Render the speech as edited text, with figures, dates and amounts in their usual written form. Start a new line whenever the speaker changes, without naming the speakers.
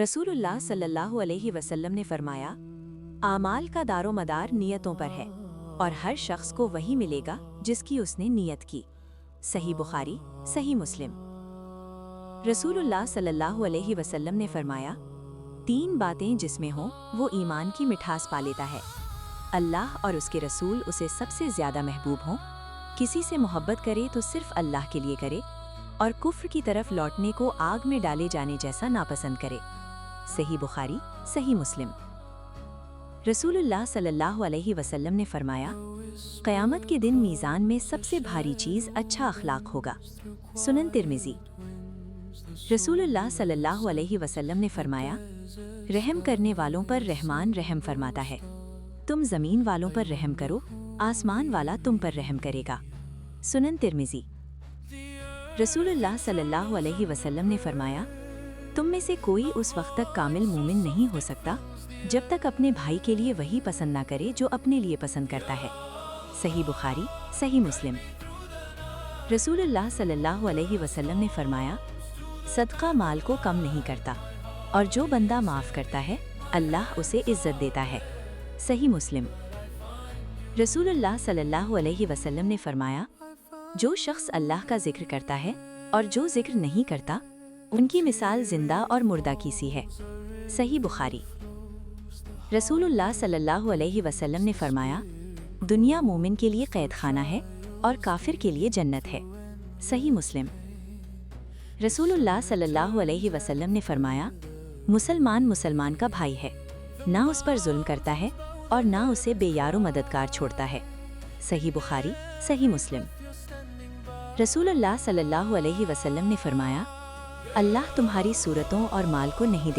रसूलुल्लाह सल्लल्लाहु अलैहि वसल्लम ने फरमाया, आमाल का दारो मदार नियतों पर है और हर शख्स को वही मिलेगा जिसकी उसने नियत की। सही बुखारी, सही मुस्लिम। रसूलुल्लाह सल्लल्लाहु अलैहि वसल्लम ने फरमाया, 3 बातें जिसमें हों वो ईमान की मिठास पा लेता है। अल्लाह और उसके रसूल उसे सबसे ज़्यादा महबूब हों, किसी से मोहब्बत करे तो सिर्फ अल्लाह के लिए करे, और कुफ्र की तरफ लौटने को आग में डाले जाने जैसा नापसंद करे। सही बुखारी, सही मुस्लिम। रसूलुल्लाह सल्लल्लाहु अलैहि वसल्लम ने फरमाया, क़यामत के दिन मीज़ान में सबसे भारी चीज़ अच्छा अखलाक होगा। सुनन तिर्मिज़ी। रसूलुल्लाह सल्लल्लाहु अलैहि वसल्लम ने फरमाया, रहम करने वालों पर रहमान रहम फरमाता है। तुम ज़मीन वालों पर रहम करो, आसमान वाला तुम पर रहम करेगा। सुनन तिर्मिज़ी। रसूलुल्लाह सल्लल्लाहु अलैहि वसल्लम ने फरमाया, तुम में से कोई उस वक्त तक कामिल मोमिन नहीं हो सकता जब तक अपने भाई के लिए वही पसंद ना करे जो अपने लिए पसंद करता है। सही बुखारी, सही मुस्लिम। रसूलुल्लाह सल्लल्लाहु अलैहि वसल्लम ने फरमाया, सदका माल को कम नहीं करता, और जो बंदा माफ़ करता है अल्लाह उसे इज्जत देता है। सही मुस्लिम। रसूलुल्लाह सल्लल्लाहु अलैहि वसल्लम ने फरमाया, जो शख्स अल्लाह का जिक्र करता है और जो जिक्र नहीं करता, उनकी मिसाल जिंदा और मुर्दा की सी है। सही बुखारी। रसूलुल्लाह सल्लल्लाहु अलैहि वसल्लम ने फरमाया, दुनिया मोमिन के लिए कैद खाना है और काफिर के लिए जन्नत है। सही मुस्लिम। रसूलुल्लाह सल्लल्लाहु अलैहि वसल्लम ने फरमाया, मुसलमान मुसलमान का भाई है, ना उस पर जुल्म करता है और ना उसे बेयारो मददगार छोड़ता है। सही बुखारी, सही मुस्लिम। रसूलुल्लाह सल्लल्लाहु अलैहि वसल्लम ने फरमाया, अल्लाह तुम्हारी सूरतों और माल को नहीं